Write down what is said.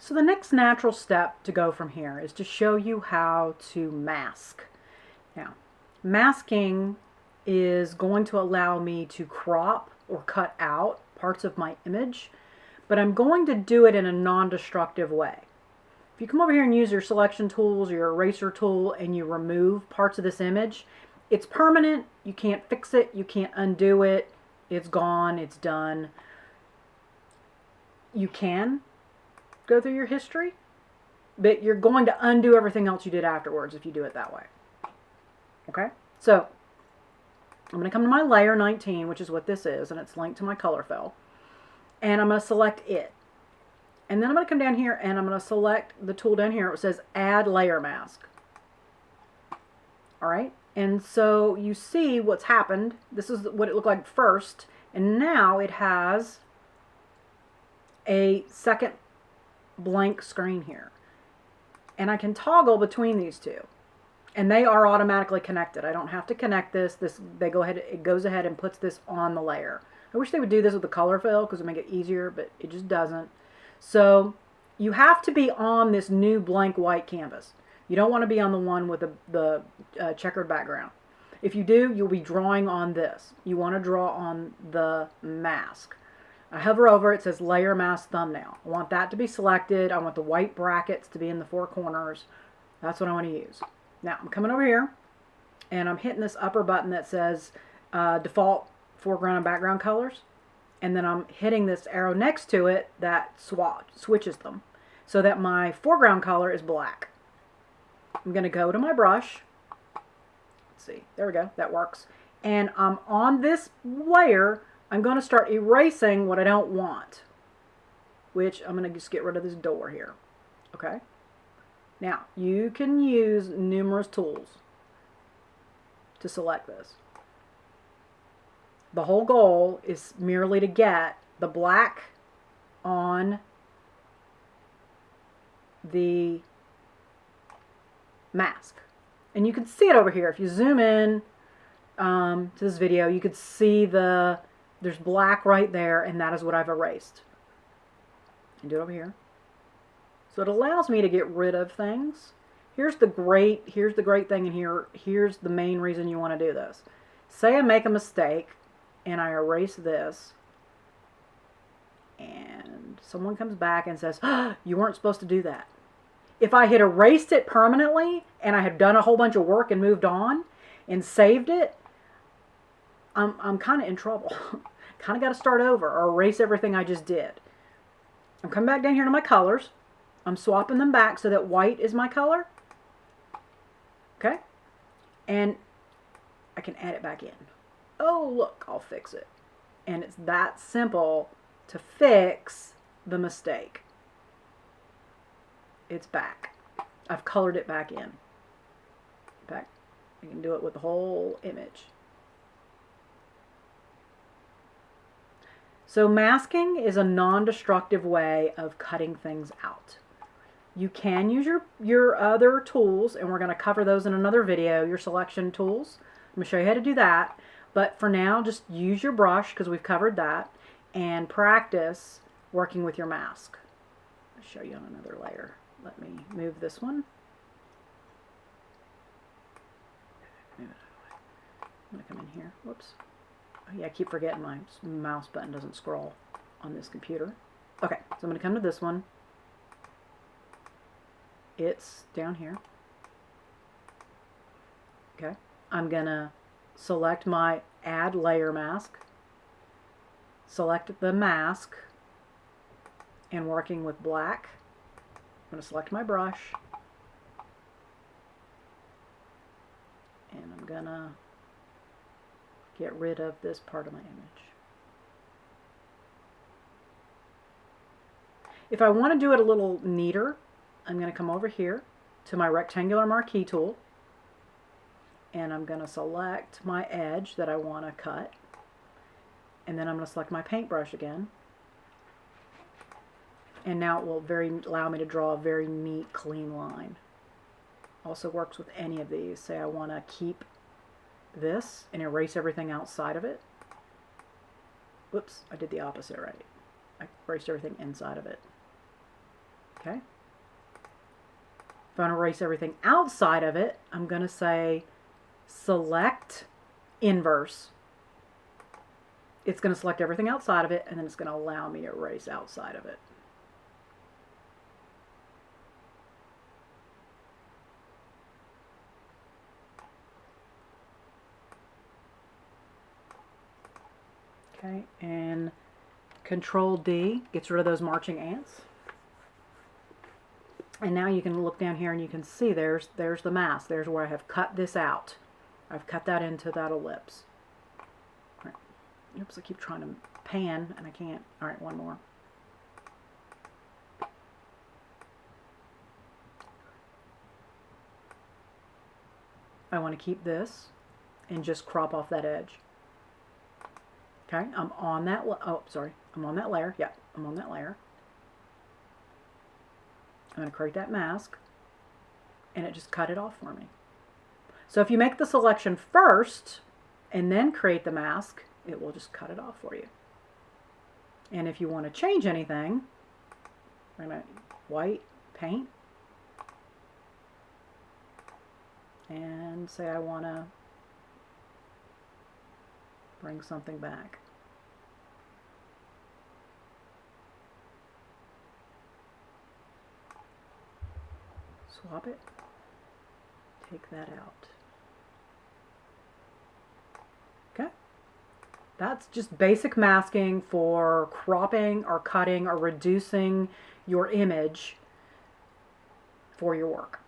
So the next natural step to go from here is to show you how to mask. Now, masking is going to allow me to crop or cut out parts of my image, but I'm going to do it in a non-destructive way. If you come over here and use your selection tools, your eraser tool, and you remove parts of this image, it's permanent. You can't fix it. You can't undo it. It's gone. It's done. You can go through your history, but you're going to undo everything else you did afterwards if you do it that way. Okay? So, I'm going to come to my layer 19, which is what this is, and it's linked to my color fill. And I'm going to select it. And then I'm going to come down here and I'm going to select the tool down here. It says Add Layer Mask. Alright? And so you see what's happened. This is what it looked like first. And now it has a second blank screen here. And I can toggle between these two. And they are automatically connected. I don't have to connect this. It goes ahead and puts this on the layer. I wish they would do this with the color fill because it would make it easier, but it just doesn't. So you have to be on this new blank white canvas. You don't want to be on the one with the checkered background. If you do, you'll be drawing on this. You want to draw on the mask. I hover over it, says Layer Mask Thumbnail. I want that to be selected. I want the white brackets to be in the four corners. That's what I want to use. Now, I'm coming over here, and I'm hitting this upper button that says Default Foreground and Background Colors. And then I'm hitting this arrow next to it that switches them so that my foreground color is black. I'm going to go to my brush. Let's see. There we go. That works. And I'm on this layer. I'm going to start erasing what I don't want, which I'm going to just get rid of this door here. Okay. Now, you can use numerous tools to select this. The whole goal is merely to get the black on the mask. And you can see it over here. If you zoom in to this video, you could see there's black right there, and that is what I've erased. And do it over here. So it allows me to get rid of things. Here's the great thing, and here's the main reason you want to do this. Say I make a mistake and I erase this, and someone comes back and says, oh, you weren't supposed to do that. If I had erased it permanently and I had done a whole bunch of work and moved on and saved it, I'm kind of in trouble. Kind of got to start over or erase everything I just did. I'm coming back down here to my colors. I'm swapping them back so that white is my color. Okay? And I can add it back in. Oh, look, I'll fix it. And it's that simple to fix the mistake. It's back. I've colored it back in. In fact, you can do it with the whole image. So masking is a non-destructive way of cutting things out. You can use your other tools, and we're going to cover those in another video, your selection tools. I'm going to show you how to do that. But for now, just use your brush, because we've covered that, and practice working with your mask. I'll show you on another layer. Let me move this one. Move it out of the way. I'm going to come in here. Whoops. Oh, yeah, I keep forgetting my mouse button doesn't scroll on this computer. Okay, so I'm going to come to this one. It's down here. Okay, I'm going to select my Add Layer Mask, select the mask, and working with black, I'm going to select my brush, and I'm going to get rid of this part of my image. If I want to do it a little neater, I'm going to come over here to my rectangular marquee tool, and I'm going to select my edge that I want to cut, and then I'm going to select my paintbrush again, and now it will allow me to draw a very neat, clean line. Also works with any of these. Say I want to keep this and erase everything outside of it. Whoops, I did the opposite right. I erased everything inside of it. Okay. If I want to erase everything outside of it, I'm going to say select inverse. It's going to select everything outside of it, and then it's going to allow me to erase outside of it. Okay, and Control D gets rid of those marching ants. And now you can look down here and you can see there's the mask. There's where I have cut this out. I've cut that into that ellipse. All right. Oops, I keep trying to pan and I can't. All right, one more. I want to keep this and just crop off that edge. Okay, I'm on that, I'm on that layer. Yeah, I'm on that layer. I'm going to create that mask, and it just cut it off for me. So if you make the selection first and then create the mask, it will just cut it off for you. And if you want to change anything, I'm going to white paint and say I want to bring something back. Swap it, take that out. Okay, that's just basic masking for cropping or cutting or reducing your image for your work.